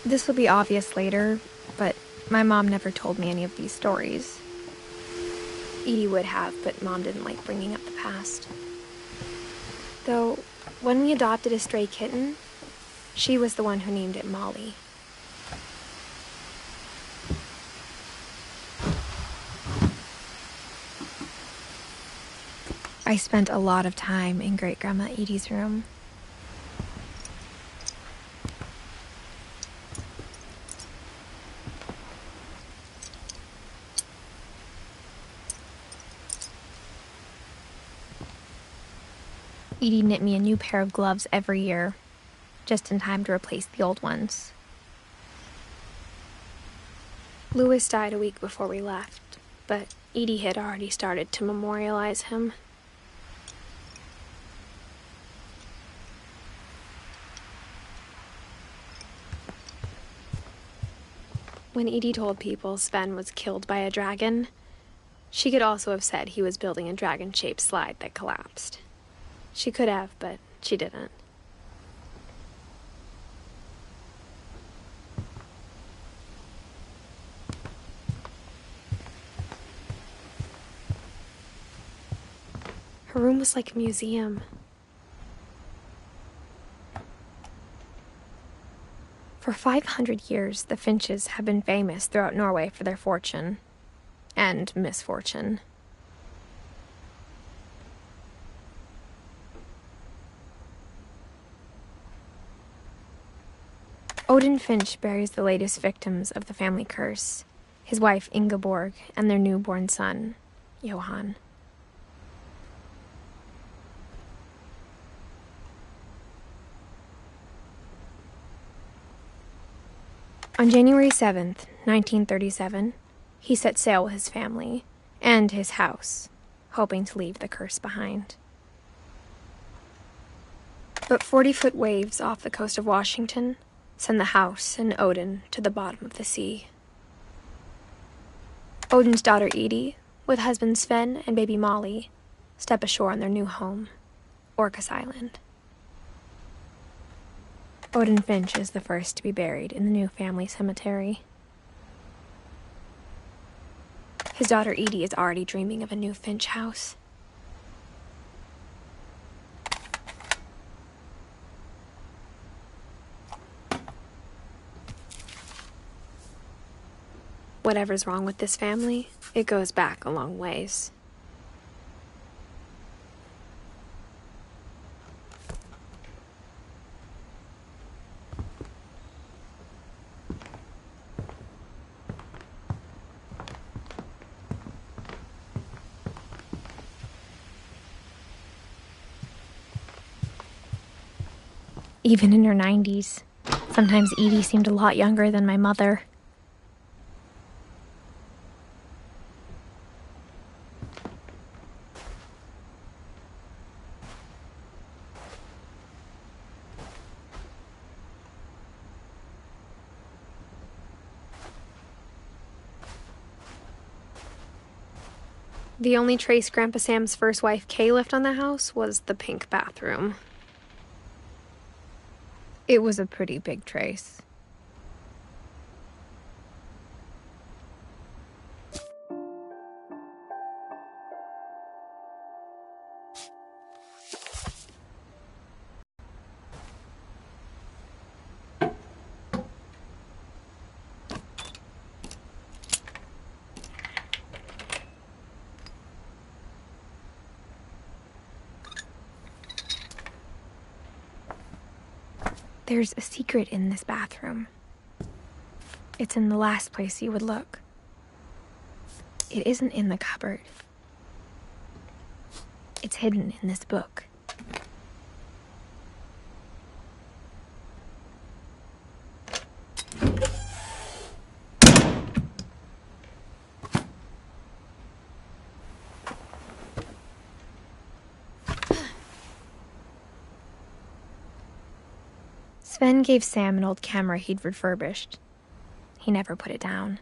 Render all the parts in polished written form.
This will be obvious later, but my mom never told me any of these stories. Edie would have, but Mom didn't like bringing up the past. Though, when we adopted a stray kitten, she was the one who named it Molly. I spent a lot of time in Great-Grandma Edie's room. Edie knit me a new pair of gloves every year, just in time to replace the old ones. Louis died a week before we left, but Edie had already started to memorialize him. When Edie told people Sven was killed by a dragon, she could also have said he was building a dragon-shaped slide that collapsed. She could have, but she didn't. Her room was like a museum. For 500 years, the Finches have been famous throughout Norway for their fortune and misfortune. Odin Finch buries the latest victims of the family curse, his wife Ingeborg and their newborn son, Johan. On January 7th, 1937, he set sail with his family and his house, hoping to leave the curse behind. But 40-foot waves off the coast of Washington send the house and Odin to the bottom of the sea. Odin's daughter Edie, with husband Sven and baby Molly, step ashore on their new home, Orcas Island. Odin Finch is the first to be buried in the new family cemetery. His daughter Edie is already dreaming of a new Finch house. Whatever's wrong with this family, it goes back a long ways. Even in her 90s, sometimes Edie seemed a lot younger than my mother. The only trace Grandpa Sam's first wife Kay left on the house was the pink bathroom. It was a pretty big trace. There's a secret in this bathroom. It's in the last place you would look. It isn't in the cupboard. It's hidden in this book. Sven gave Sam an old camera he'd refurbished. He never put it down.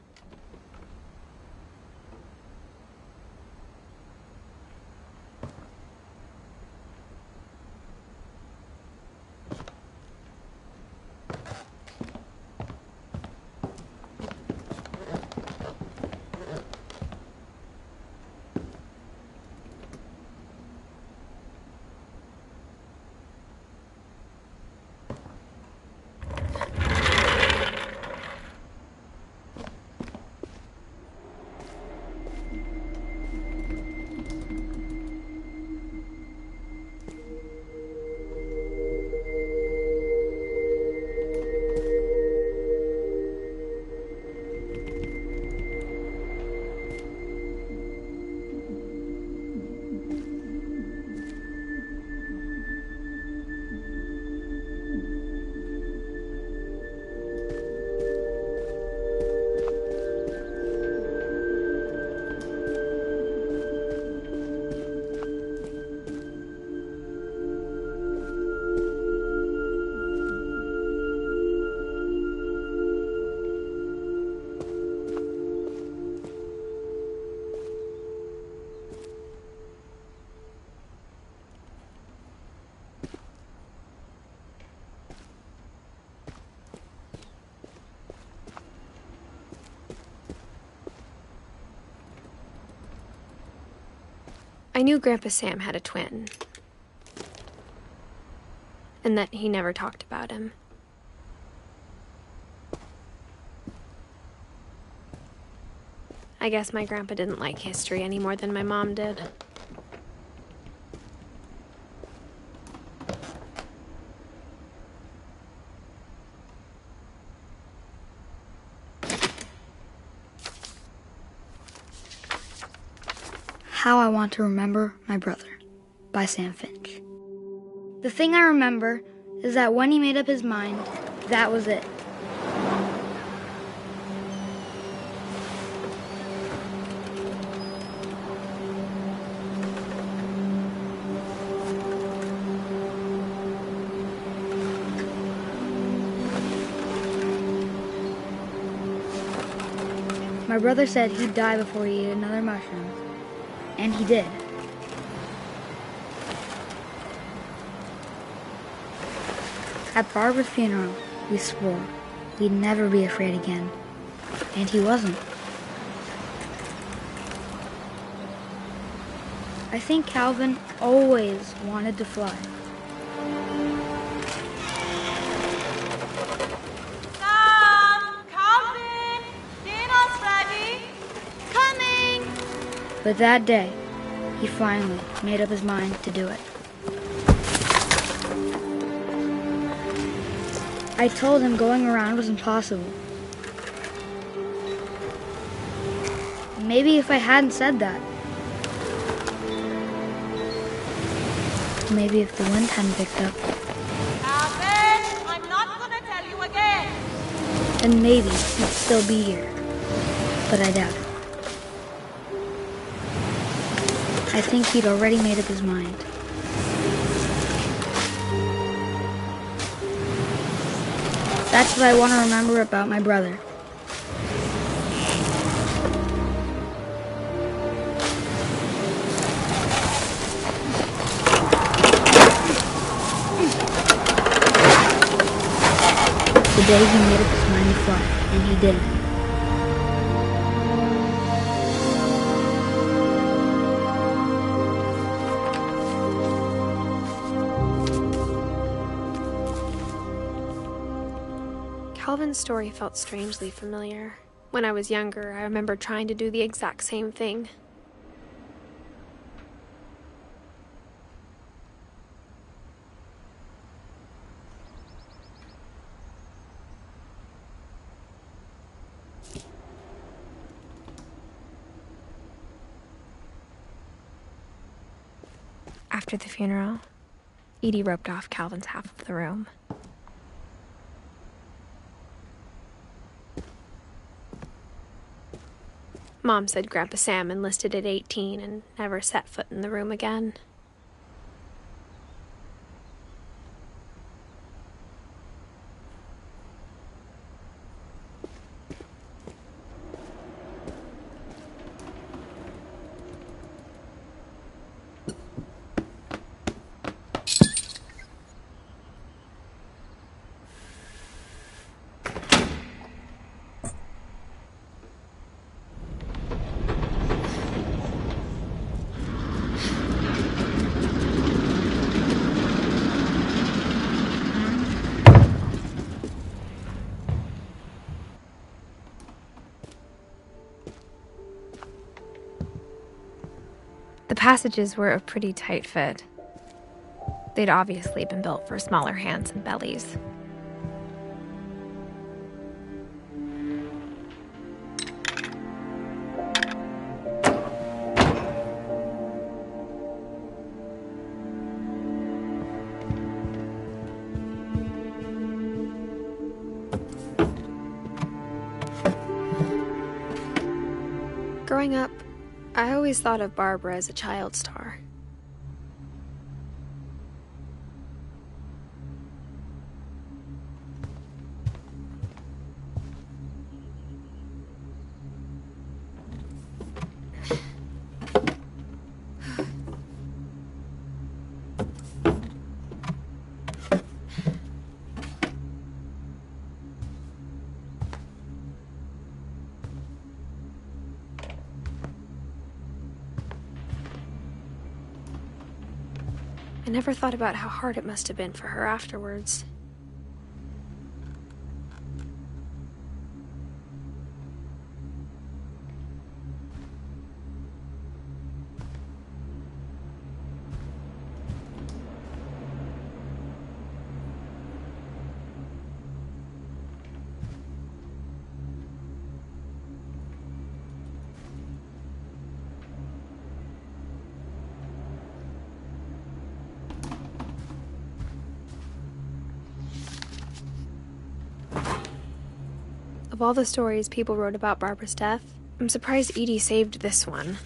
I knew Grandpa Sam had a twin, and that he never talked about him. I guess my grandpa didn't like history any more than my mom did. How I Want to Remember My Brother by Sam Finch. The thing I remember is that when he made up his mind, that was it. My brother said he'd die before he ate another mushroom, and he did. At Barbara's funeral, we swore we'd never be afraid again, and he wasn't. I think Calvin always wanted to fly. But that day, he finally made up his mind to do it. I told him going around was impossible. Maybe if I hadn't said that. Maybe if the wind hadn't picked up. Alvin, I'm not gonna tell you again. Then maybe he'd still be here. But I doubt it. I think he'd already made up his mind. That's what I want to remember about my brother. The day he made up his mind to fly, and he didn't. Calvin's story felt strangely familiar. When I was younger, I remember trying to do the exact same thing. After the funeral, Edie roped off Calvin's half of the room. Mom said Grandpa Sam enlisted at 18 and never set foot in the room again. The passages were a pretty tight fit. They'd obviously been built for smaller hands and bellies. Growing up, I always thought of Barbara as a child star. I never thought about how hard it must have been for her afterwards. Of all the stories people wrote about Barbara's death, I'm surprised Edie saved this one.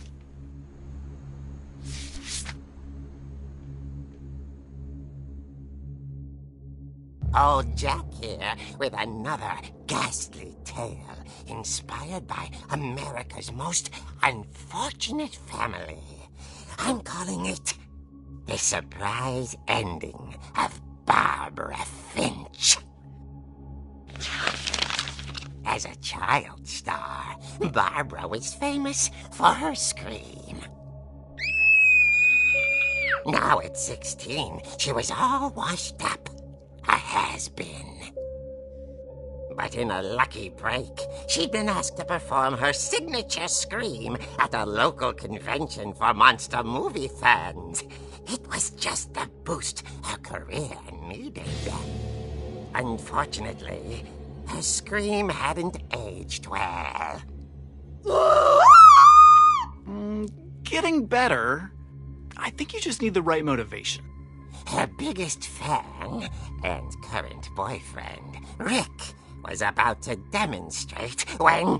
Old Jack here with another ghastly tale inspired by America's most unfortunate family. I'm calling it The Surprise Ending of Barbara Finch. As a child star, Barbara was famous for her scream. Now at 16, she was all washed up, a has-been. But in a lucky break, she'd been asked to perform her signature scream at a local convention for monster movie fans. It was just the boost her career needed. Unfortunately, her scream hadn't aged well. Getting better. I think you just need the right motivation. Her biggest fan and current boyfriend, Rick, was about to demonstrate when...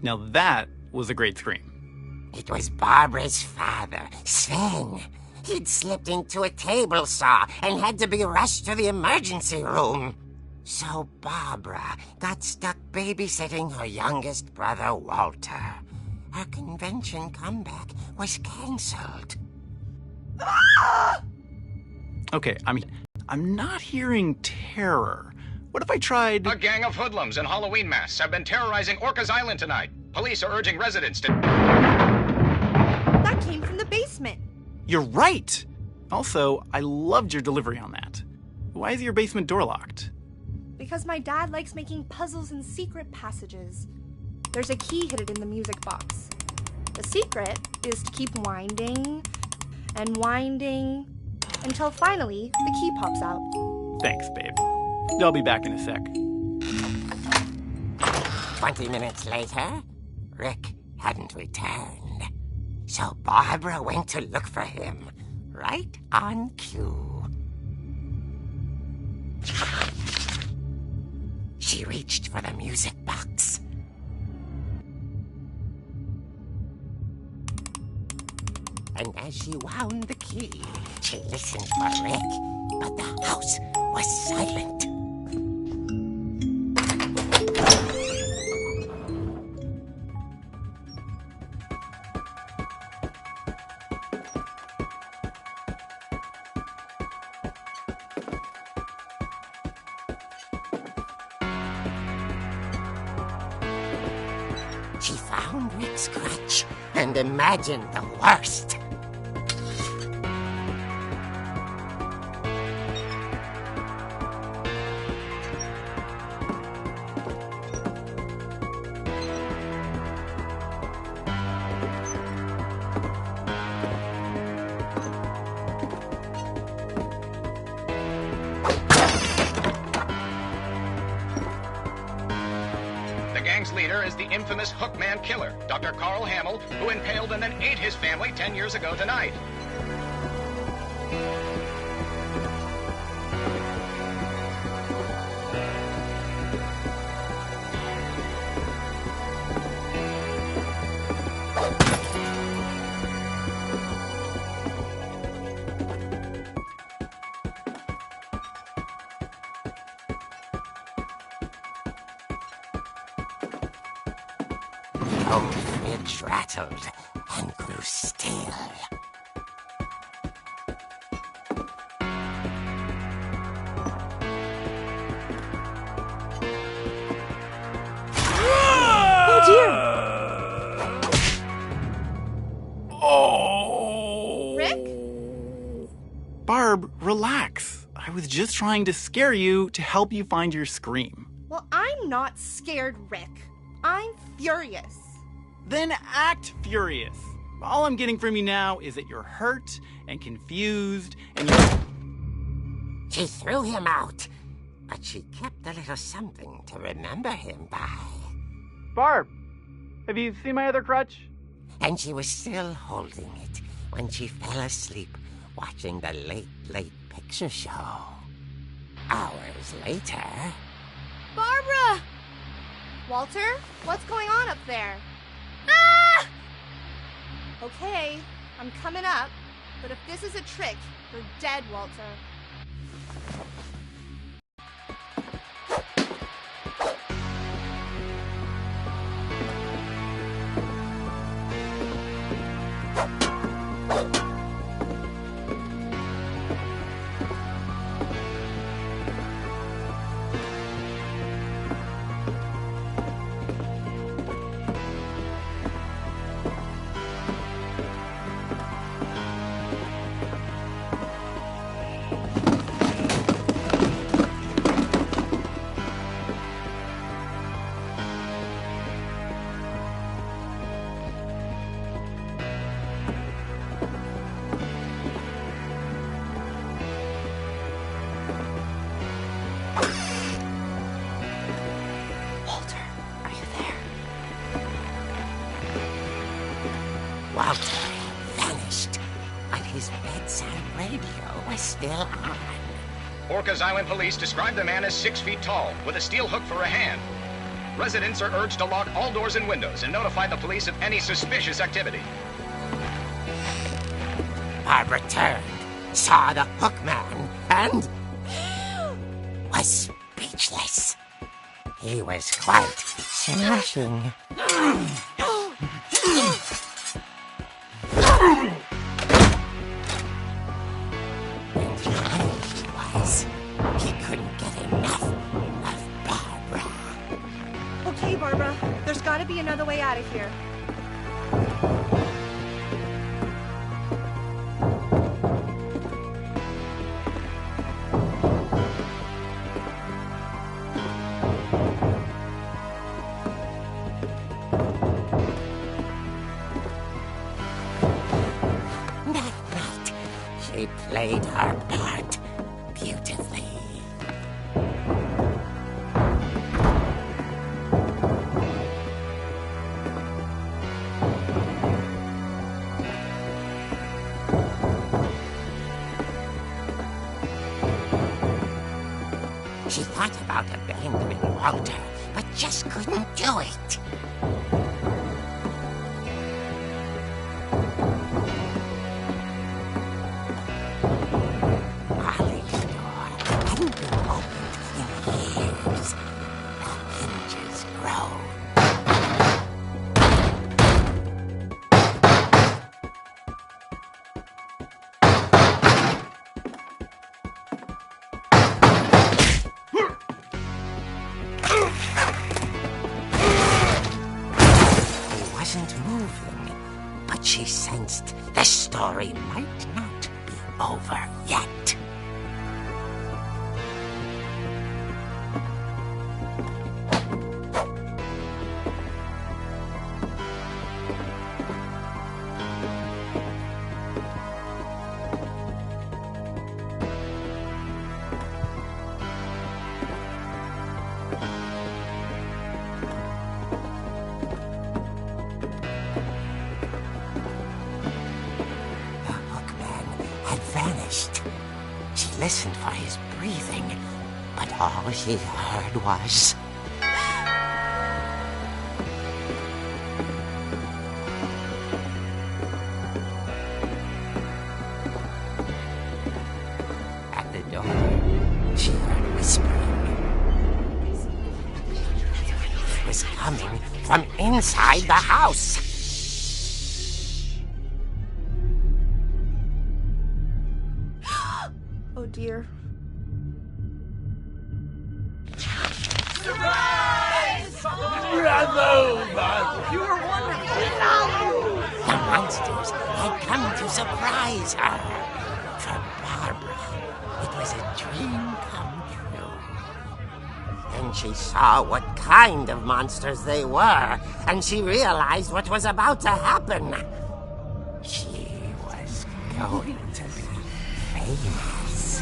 Now that was a great scream. It was Barbara's father, Sven. He'd slipped into a table saw and had to be rushed to the emergency room. So Barbara got stuck babysitting her youngest brother, Walter. Her convention comeback was cancelled. Okay, I'm not hearing terror. What if I tried... A gang of hoodlums in Halloween masks have been terrorizing Orcas Island tonight. Police are urging residents to... That came from the basement. You're right! Also, I loved your delivery on that. Why is your basement door locked? Because my dad likes making puzzles and secret passages. There's a key hidden in the music box. The secret is to keep winding and winding until finally the key pops out. Thanks, babe. I'll be back in a sec. 20 minutes later, Rick hadn't returned. So Barbara went to look for him, right on cue. She reached for the music box. And as she wound the key, she listened for Rick, but the house was silent. She found Rick's crutch and imagined the worst. The gang's leader is the infamous Hookman Killer, Dr. Carl Hamill, who impaled and then ate his family 10 years ago tonight. The fridge rattled and grew still. Oh dear! Oh! Barb, relax. I was just trying to scare you to help you find your scream. Well, I'm not scared, Rick. I'm furious. Then act furious. All I'm getting from you now is that you're hurt and confused and you're... She threw him out, but she kept a little something to remember him by. Barb, have you seen my other crutch? And she was still holding it when she fell asleep watching the late picture show. Hours later... Barbara! Walter, what's going on up there? Ah! Okay, I'm coming up, but if this is a trick, you're dead, Walter. Walter vanished, but his bedside radio was still on. Orcas Island police describe the man as 6 feet tall, with a steel hook for a hand. Residents are urged to lock all doors and windows and notify the police of any suspicious activity. Barbara turned, saw the hook man, and was speechless. He was quite smashing. He couldn't get enough of Barbara. Okay, Barbara, there's gotta be another way out of here. That night, she played her part beautifully. She thought about abandoning Walter, but just couldn't do it. Molly's door hadn't been opened in years. The hinges groaned. He wasn't moving, but she sensed the story might not be over yet. Vanished. She listened for his breathing, but all she heard was... At the door, she heard whispering. It was coming from inside the house. Oh dear. The monsters had come to surprise her. For Barbara was a dream come true. Then she saw what kind of monsters they were, and she realized what was about to happen. She was going to be famous.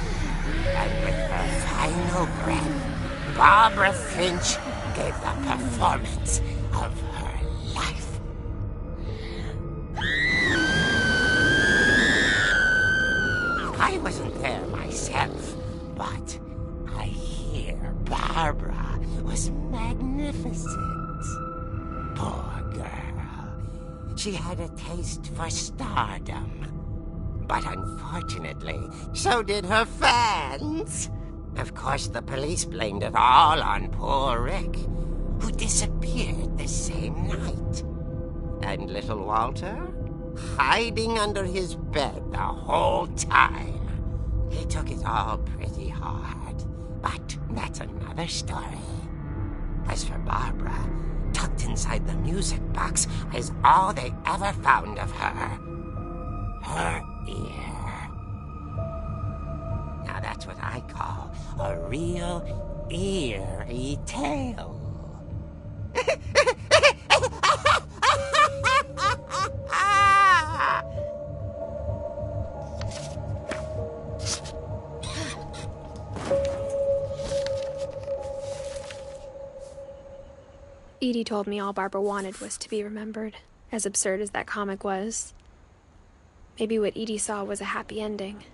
And with her final breath, Barbara Finch gave the performance of her life. I wasn't there myself, but I hear Barbara was magnificent. Poor girl. She had a taste for stardom. But unfortunately, so did her fans. Of course, the police blamed it all on poor Rick, who disappeared the same night. And little Walter? Hiding under his bed the whole time. He took it all pretty hard, but that's another story. As for Barbara, tucked inside the music box is all they ever found of her. Her ear. Now that's what I call a real eerie tale. Edie told me all Barbara wanted was to be remembered, as absurd as that comic was. Maybe what Edie saw was a happy ending.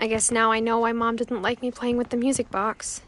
I guess now I know why Mom didn't like me playing with the music box.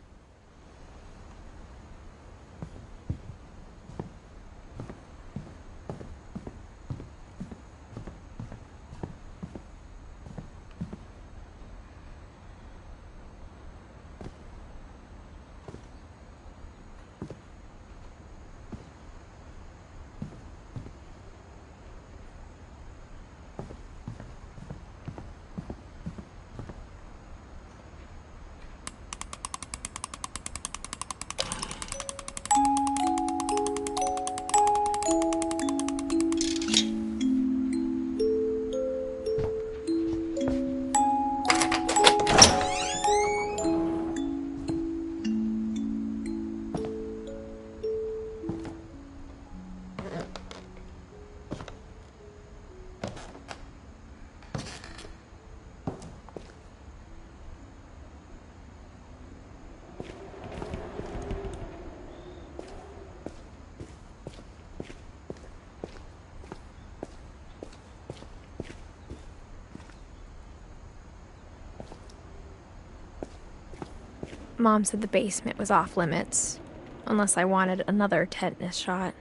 Mom said the basement was off limits, unless I wanted another tetanus shot.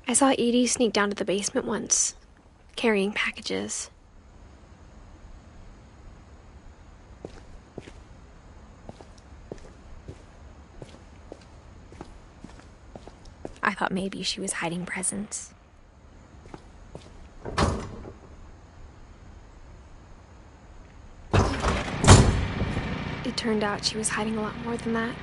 I saw Edie sneak down to the basement once, carrying packages. I thought maybe she was hiding presents. It turned out she was hiding a lot more than that.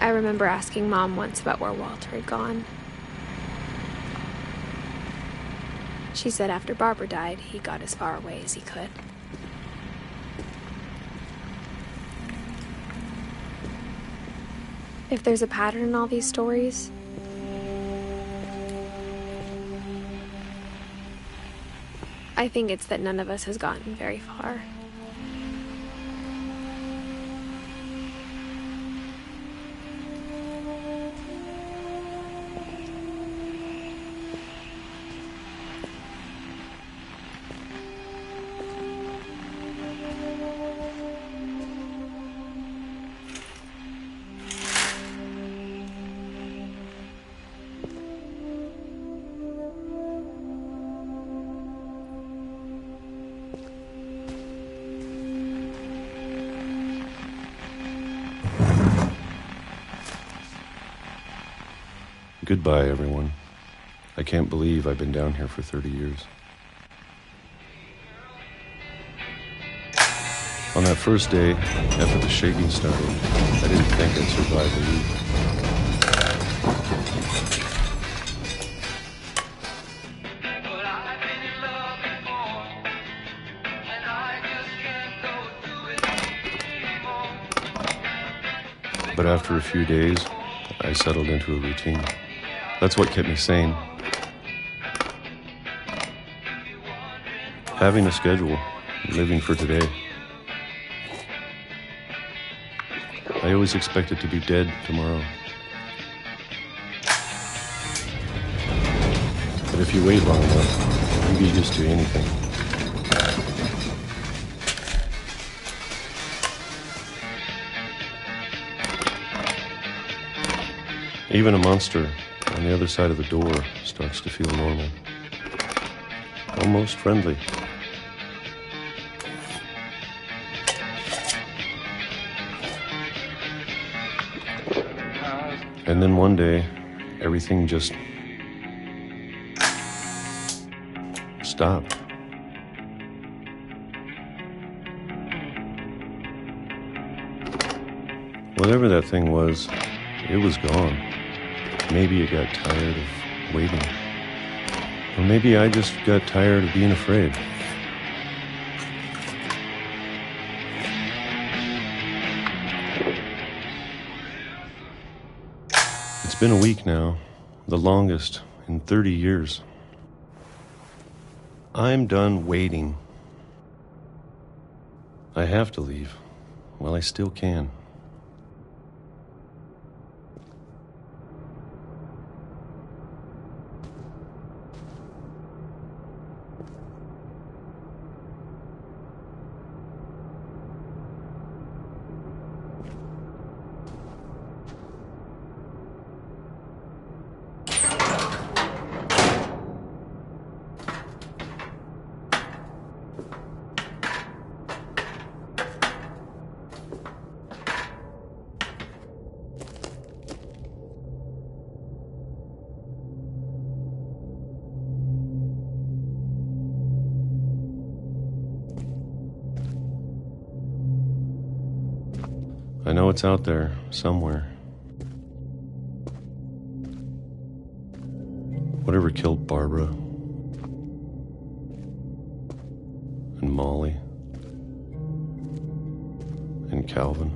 I remember asking Mom once about where Walter had gone. She said after Barbara died, he got as far away as he could. If there's a pattern in all these stories, I think it's that none of us has gotten very far. Goodbye, everyone. I can't believe I've been down here for 30 years. On that first day, after the shaking started, I didn't think I'd survive a week. But after a few days, I settled into a routine. That's what kept me sane. Having a schedule, living for today. I always expected to be dead tomorrow. But if you wait long enough, you get used to anything. Even a monster on the other side of the door starts to feel normal. Almost friendly. And then one day, everything just stopped. Whatever that thing was, it was gone. Maybe it got tired of waiting. Or maybe I just got tired of being afraid. It's been a week now, the longest in 30 years. I'm done waiting. I have to leave while I still can. I know it's out there, somewhere. Whatever killed Barbara and Molly and Calvin.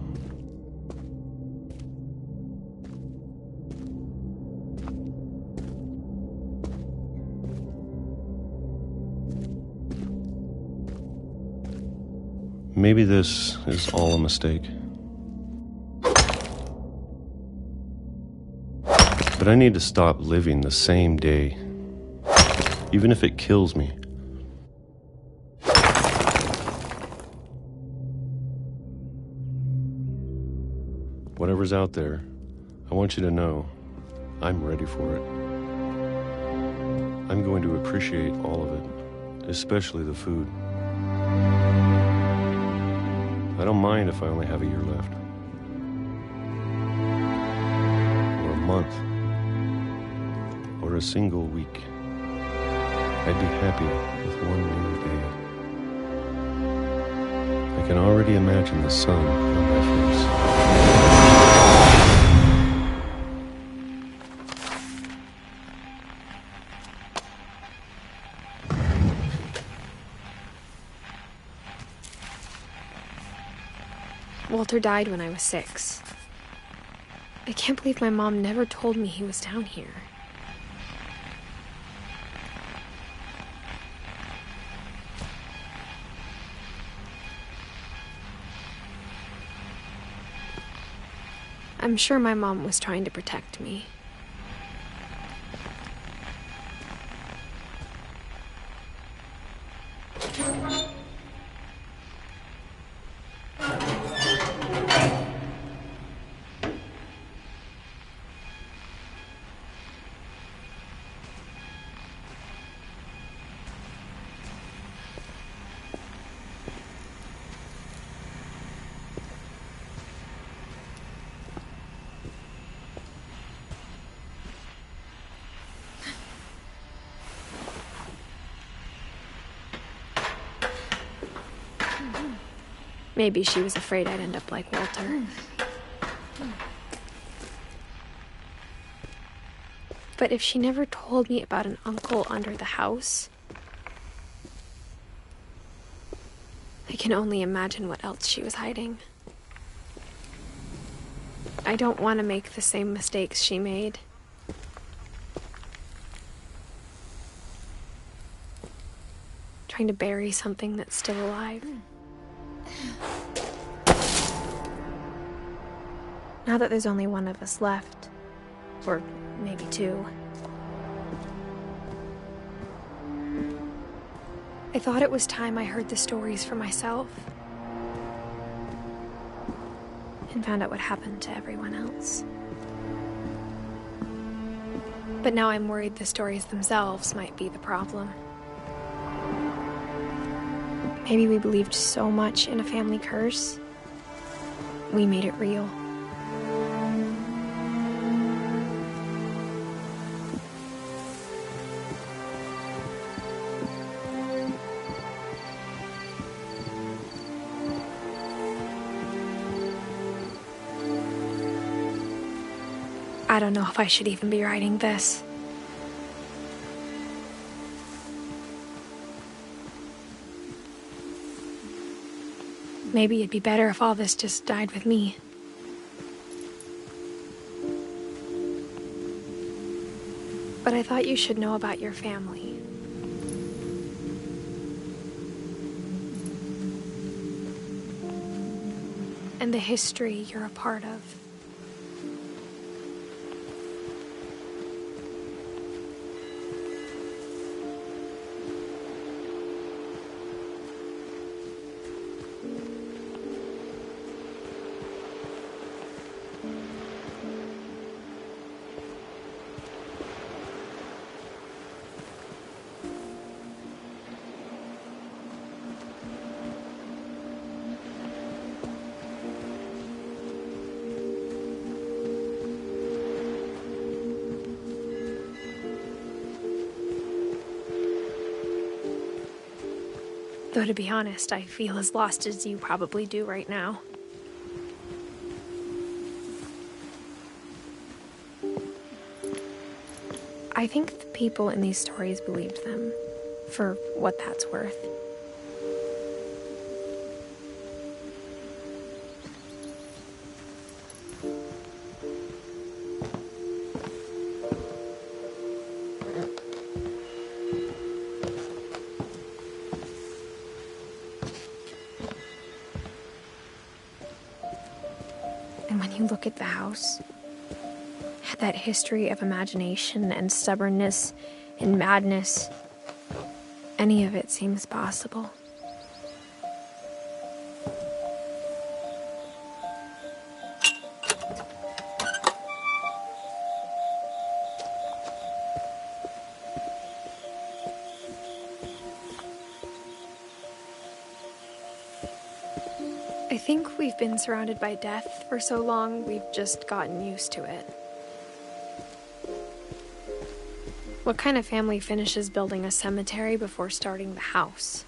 Maybe this is all a mistake. But I need to stop living the same day, even if it kills me. Whatever's out there, I want you to know I'm ready for it. I'm going to appreciate all of it, especially the food. I don't mind if I only have a year left. Or a month. Or a single week. I'd be happy with one new day. I can already imagine the sun on my face. Walter died when I was 6. I can't believe my mom never told me he was down here. I'm sure my mom was trying to protect me. Maybe she was afraid I'd end up like Walter. But if she never told me about an uncle under the house, I can only imagine what else she was hiding. I don't want to make the same mistakes she made. Trying to bury something that's still alive. Now that there's only one of us left, or maybe 2, I thought it was time I heard the stories for myself and found out what happened to everyone else. But now I'm worried the stories themselves might be the problem. Maybe we believed so much in a family curse, we made it real. I don't know if I should even be writing this. Maybe it'd be better if all this just died with me. But I thought you should know about your family. And the history you're a part of. Though to be honest, I feel as lost as you probably do right now. I think the people in these stories believed them, for what that's worth. And when you look at the house, that history of imagination and stubbornness and madness, any of it seems possible. I think we've been surrounded by death for so long, we've just gotten used to it. What kind of family finishes building a cemetery before starting the house?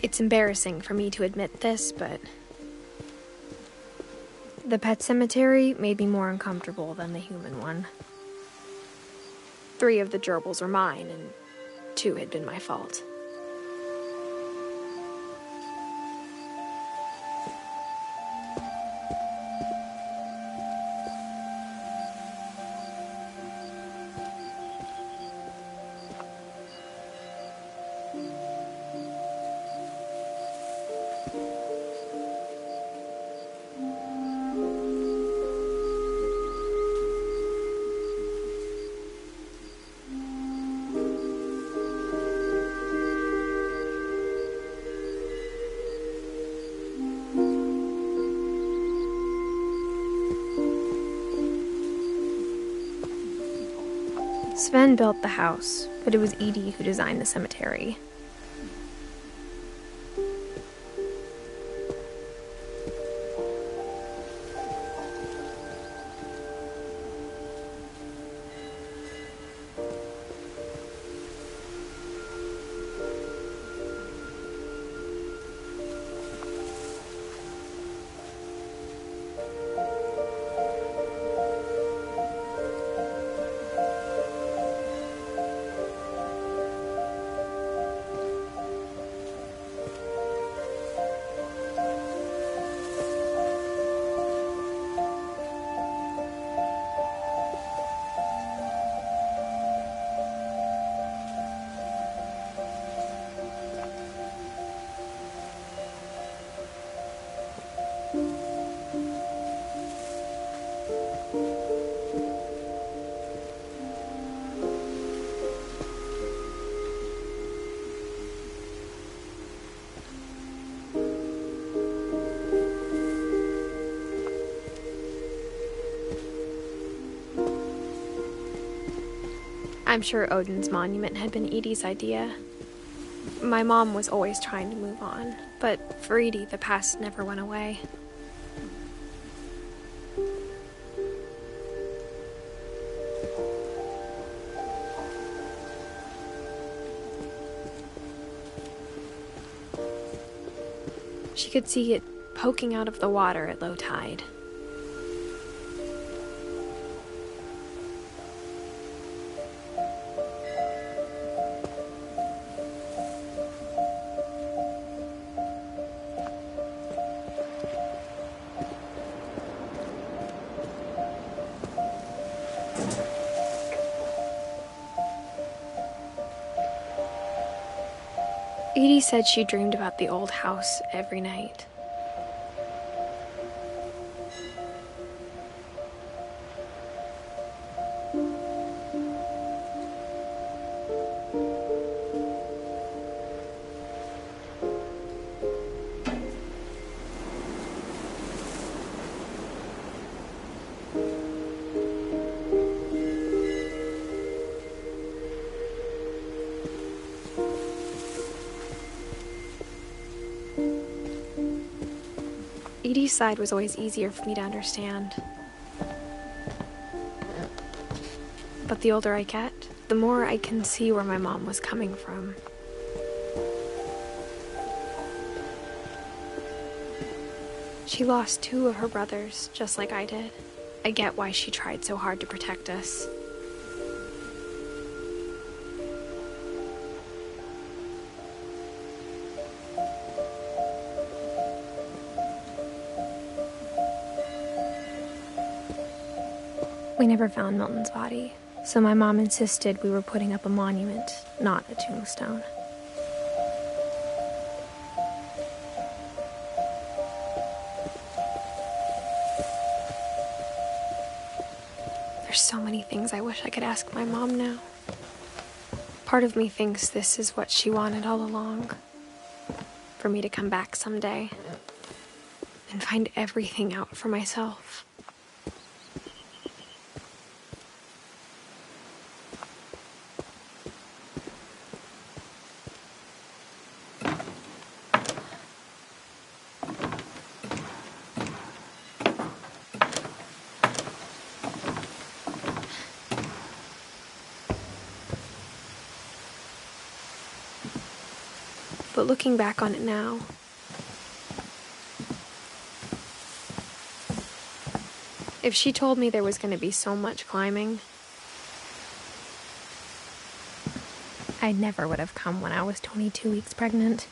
It's embarrassing for me to admit this, but the pet cemetery made me more uncomfortable than the human one. 3 of the gerbils were mine, and 2 had been my fault. Sven built the house, but it was Edie who designed the cemetery. I'm sure Odin's monument had been Edie's idea. My mom was always trying to move on, but for Edie, the past never went away. She could see it poking out of the water at low tide. Edie said she dreamed about the old house every night. Edie's side was always easier for me to understand. But the older I get, the more I can see where my mom was coming from. She lost 2 of her brothers, just like I did. I get why she tried so hard to protect us. We never found Milton's body, so my mom insisted we were putting up a monument, not a tombstone. There's so many things I wish I could ask my mom now. Part of me thinks this is what she wanted all along. For me to come back someday and find everything out for myself. But looking back on it now, if she told me there was going to be so much climbing, I never would have come when I was 22 weeks pregnant.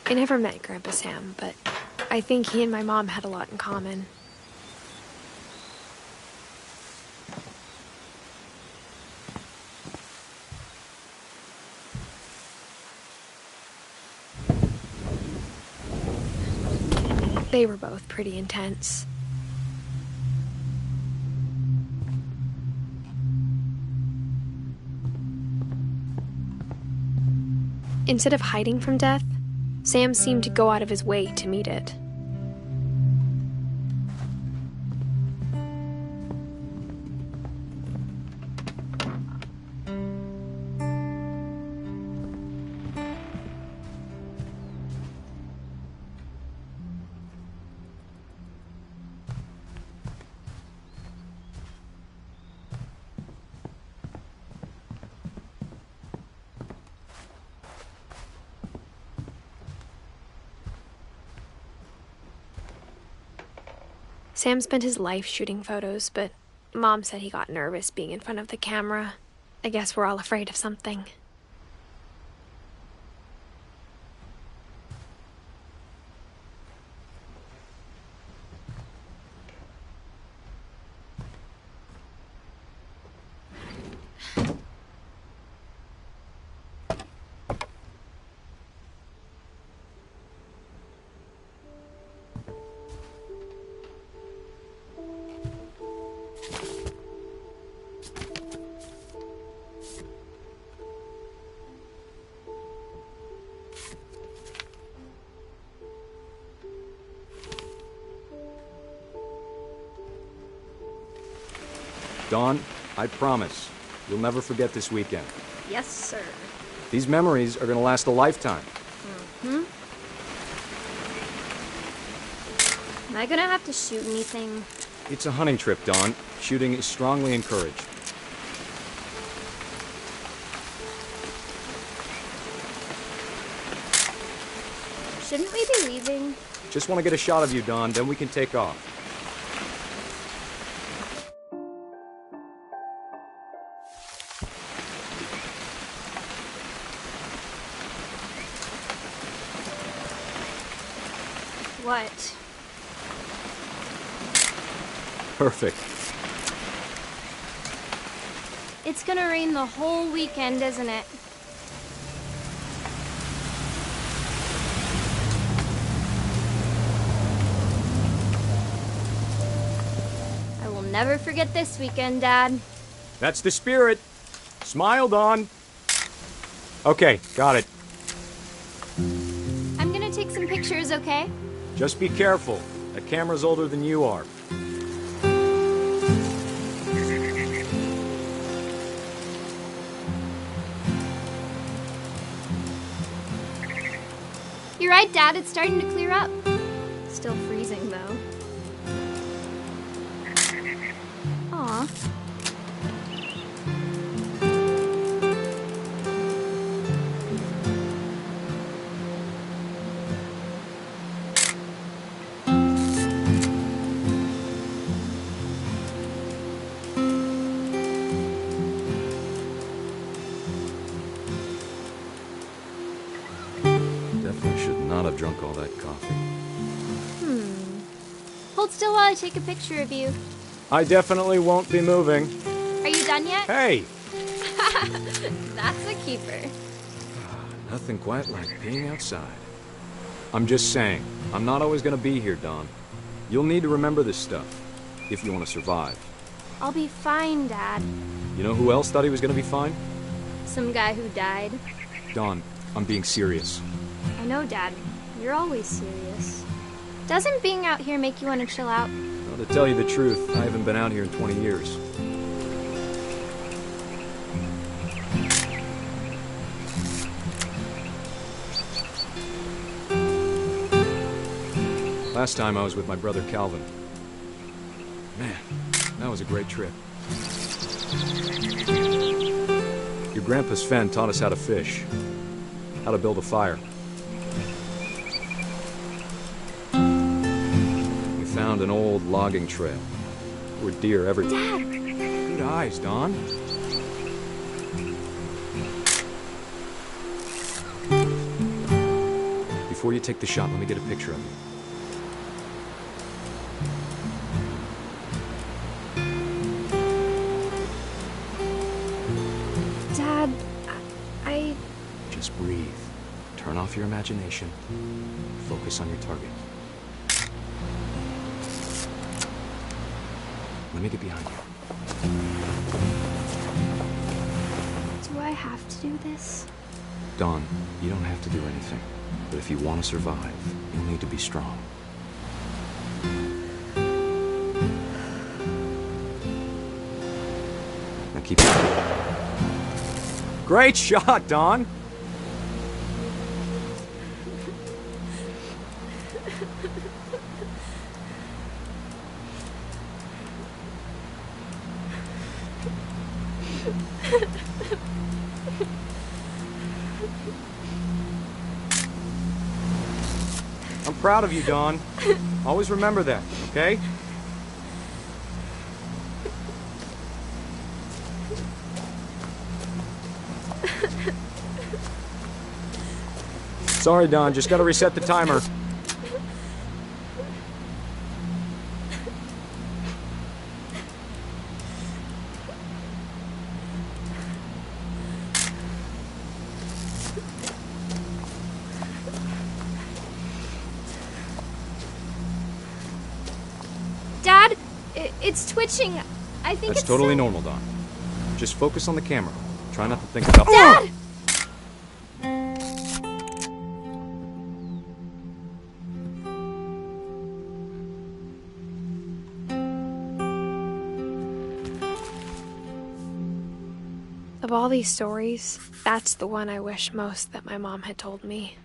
I never met Grandpa Sam, but I think he and my mom had a lot in common. They were both pretty intense. Instead of hiding from death, Sam seemed to go out of his way to meet it. Sam spent his life shooting photos, but Mom said he got nervous being in front of the camera. I guess we're all afraid of something. Dawn, I promise, you'll never forget this weekend. Yes, sir. These memories are gonna last a lifetime. Am I gonna have to shoot anything? It's a hunting trip, Dawn. Shooting is strongly encouraged. Shouldn't we be leaving? Just want to get a shot of you, Dawn, then we can take off. What? Perfect. It's gonna rain the whole weekend, isn't it? I will never forget this weekend, Dad. That's the spirit. Smile, Dawn. Okay, got it. I'm gonna take some pictures, okay? Just be careful. That camera's older than you are. You're right, Dad. It's starting to clear up. Still freezing, though. Aw. Definitely should not have drunk all that coffee. Hold still while I take a picture of you. I definitely won't be moving. Are you done yet? Hey! That's a keeper. Nothing quite like being outside. I'm just saying, I'm not always gonna be here, Dawn. You'll need to remember this stuff, if you want to survive. I'll be fine, Dad. You know who else thought he was gonna be fine? Some guy who died. Dawn, I'm being serious. I know, Dad. You're always serious. Doesn't being out here make you want to chill out? Well, to tell you the truth, I haven't been out here in 20 years. Last time I was with my brother Calvin. Man, that was a great trip. Your grandpa Sven taught us how to fish, how to build a fire. We found an old logging trail. There were deer everywhere. Dad! Good eyes, Don. Before you take the shot, let me get a picture of you. Dad, I... Just breathe. Turn off your imagination. Focus on your target. Let me get behind you. Do I have to do this? Dawn, you don't have to do anything. But if you want to survive, you'll need to be strong. Now keep it. Great shot, Dawn! I'm proud of you, Dawn. Always remember that, okay? Sorry, Dawn, just gotta reset the timer. Dad, it's twitching. I think That's it's totally normal, Dawn. Just focus on the camera. Try not to think about— Dad! Of all these stories, that's the one I wish most that my mom had told me.